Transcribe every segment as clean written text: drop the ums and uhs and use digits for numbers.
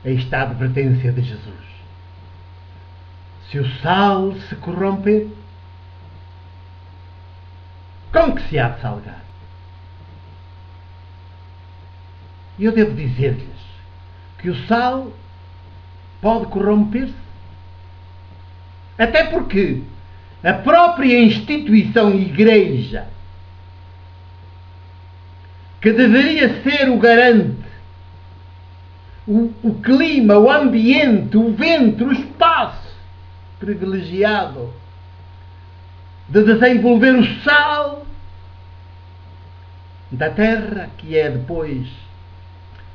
Aí está a advertência de Jesus. Se o sal se corromper, com que se há de salgar? E eu devo dizer-lhes que o sal pode corromper-se. Até porque a própria instituição Igreja, que deveria ser o garante, o clima, o ambiente, o ventre, o espaço privilegiado de desenvolver o sal da terra, que é depois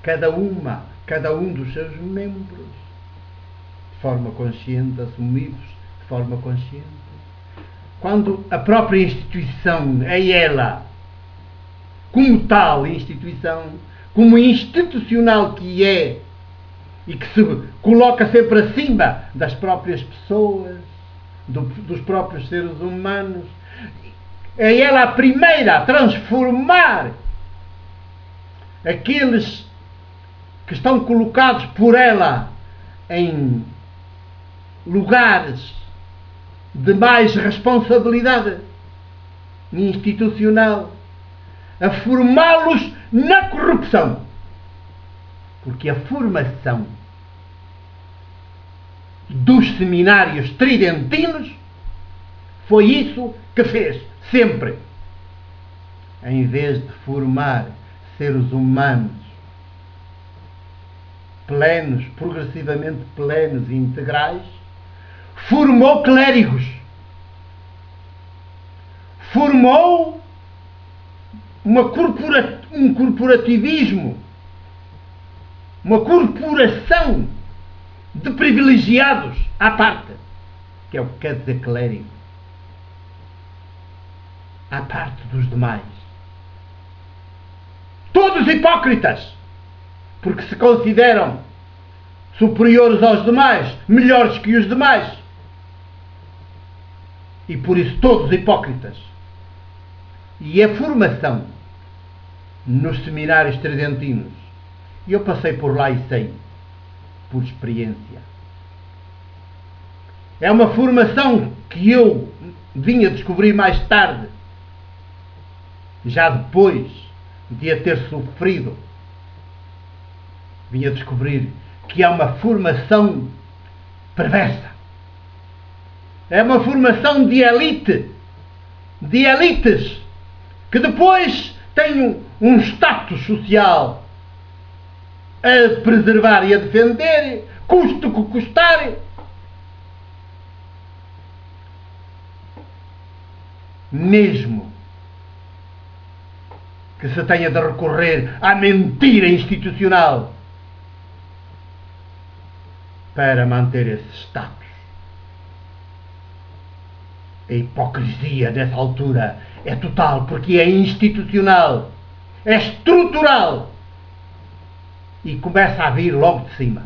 cada um dos seus membros, de forma consciente, assumidos de forma consciente. Quando a própria instituição é ela, como tal instituição, como institucional que é, e que se coloca sempre acima das próprias pessoas, dos próprios seres humanos, é ela a primeira a transformar aqueles que estão colocados por ela em lugares de mais responsabilidade institucional, a formá-los na corrupção. Porque a formação dos seminários tridentinos foi isso que fez, sempre. Em vez de formar seres humanos plenos, progressivamente plenos e integrais, formou clérigos. Formou um corporativismo, uma corporação de privilegiados à parte, que é o que quer dizer clérigo, à parte dos demais. Todos hipócritas, porque se consideram superiores aos demais, melhores que os demais, e por isso todos hipócritas. E a formação nos seminários tridentinos, e eu passei por lá e sei, por experiência, é uma formação que eu vim a descobrir mais tarde, já depois de a ter sofrido, vim a descobrir que é uma formação perversa. É uma formação de elite, de elites, que depois têm um status social a preservar e a defender, custe o que custar. Mesmo que se tenha de recorrer à mentira institucional para manter esse status. A hipocrisia nessa altura é total, porque é institucional, é estrutural e começa a vir logo de cima.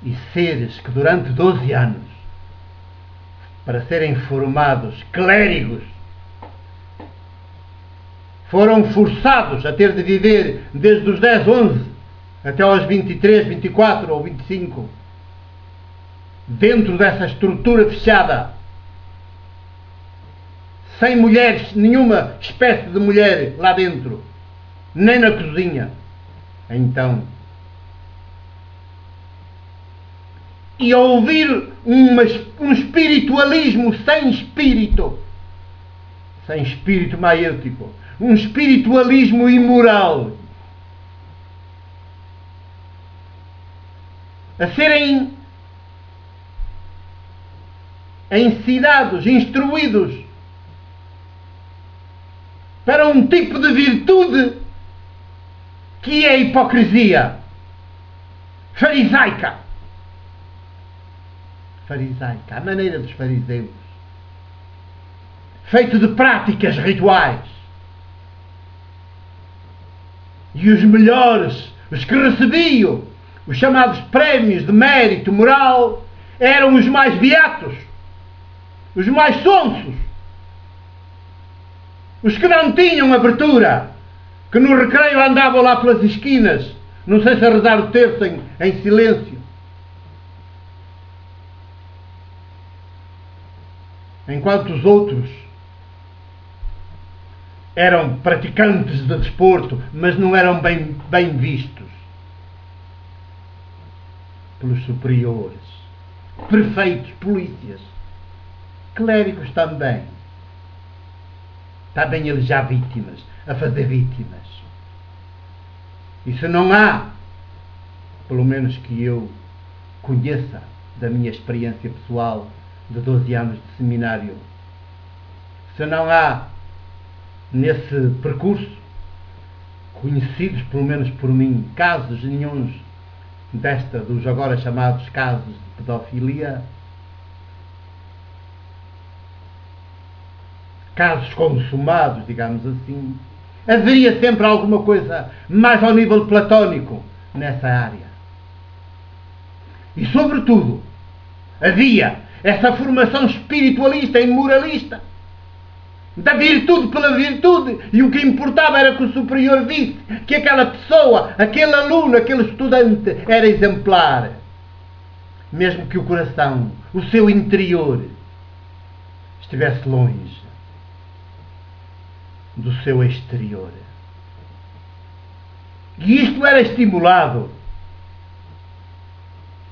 E seres que durante 12 anos, para serem formados clérigos, foram forçados a ter de viver desde os 10, 11 até aos 23, 24 ou 25 dentro dessa estrutura fechada, sem mulheres, nenhuma espécie de mulher lá dentro, nem na cozinha. Então, e a ouvir um espiritualismo sem espírito maêutico, um espiritualismo imoral, a serem ensinados, instruídos para um tipo de virtude que é a hipocrisia farisaica. Farisaica, a maneira dos fariseus, feito de práticas rituais. E os melhores, os que recebiam os chamados prémios de mérito moral, eram os mais beatos, os mais sonsos, os que não tinham abertura, que no recreio andavam lá pelas esquinas, não sei se a rezar o terço em silêncio. Enquanto os outros eram praticantes de desporto, mas não eram bem vistos pelos superiores, prefeitos, polícias, clérigos também. Também eles já vítimas, a fazer vítimas. E se não há, pelo menos que eu conheça da minha experiência pessoal de 12 anos de seminário, se não há nesse percurso, conhecidos pelo menos por mim, casos nenhuns dos agora chamados casos de pedofilia, casos consumados, digamos assim, haveria sempre alguma coisa mais ao nível platónico nessa área. E, sobretudo, havia essa formação espiritualista e moralista da virtude pela virtude, e o que importava era que o superior visse que aquela pessoa, aquele aluno, aquele estudante era exemplar, mesmo que o coração, o seu interior, estivesse longe do seu exterior. E isto era estimulado,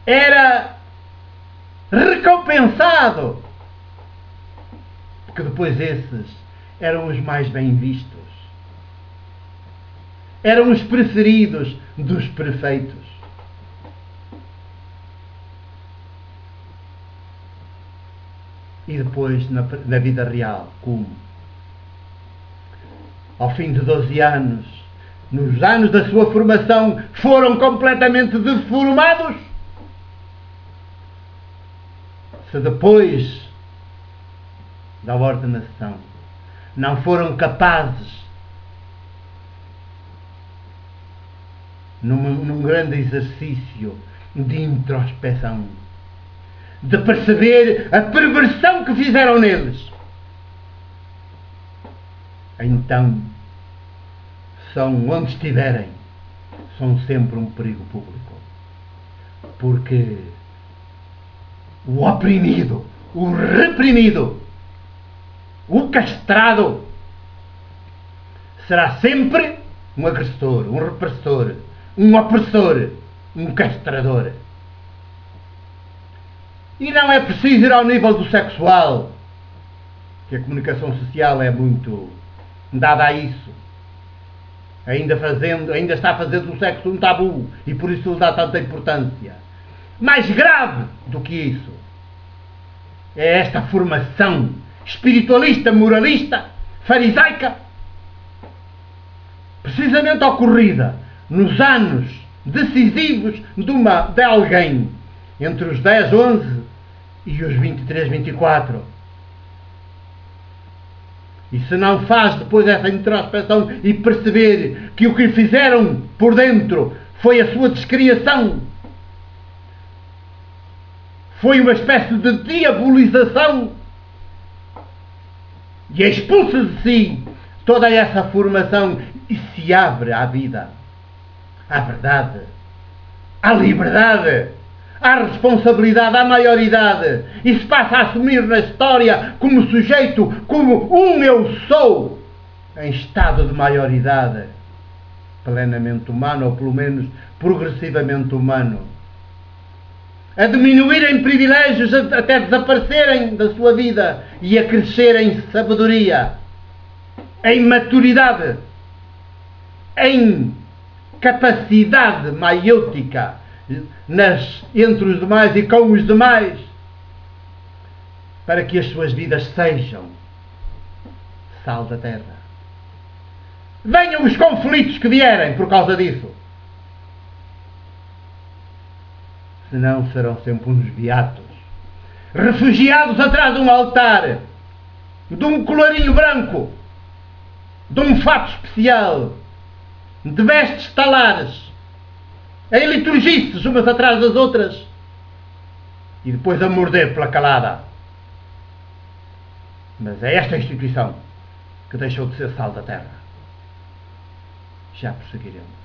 era recompensado, porque depois esses eram os mais bem vistos, eram os preferidos dos prefeitos. E depois na vida real, como? Ao fim de 12 anos, nos anos da sua formação, foram completamente deformados. Se depois da ordenação não foram capazes, num grande exercício de introspeção, de perceber a perversão que fizeram neles, então são, onde estiverem, são sempre um perigo público, porque o oprimido, o reprimido, o castrado será sempre um agressor, um repressor, um opressor, um castrador. E não é preciso ir ao nível do sexual, que a comunicação social é muito dada a isso. Ainda está fazendo o sexo um tabu, e por isso lhe dá tanta importância. Mais grave do que isso é esta formação espiritualista, moralista, farisaica, precisamente ocorrida nos anos decisivos de alguém entre os 10, 11 e os 23, 24. E se não faz depois essa introspeção e perceber que o que fizeram por dentro foi a sua descriação, foi uma espécie de diabolização, e expulsa de si toda essa formação e se abre à vida, à verdade, à liberdade, à responsabilidade, à maioridade, e se passa a assumir na história como sujeito, como um eu sou, em estado de maioridade, plenamente humano, ou pelo menos progressivamente humano, a diminuir em privilégios, até desaparecerem da sua vida, e a crescer em sabedoria, em maturidade, em capacidade maiútica entre os demais e com os demais, para que as suas vidas sejam sal da terra. Venham os conflitos que vierem por causa disso, senão serão sempre uns beatos, refugiados atrás de um altar, de um colarinho branco, de um fato especial, de vestes talares, em liturgices umas atrás das outras, e depois a morder pela calada. Mas é esta instituição que deixou de ser sal da terra. Já prosseguiremos.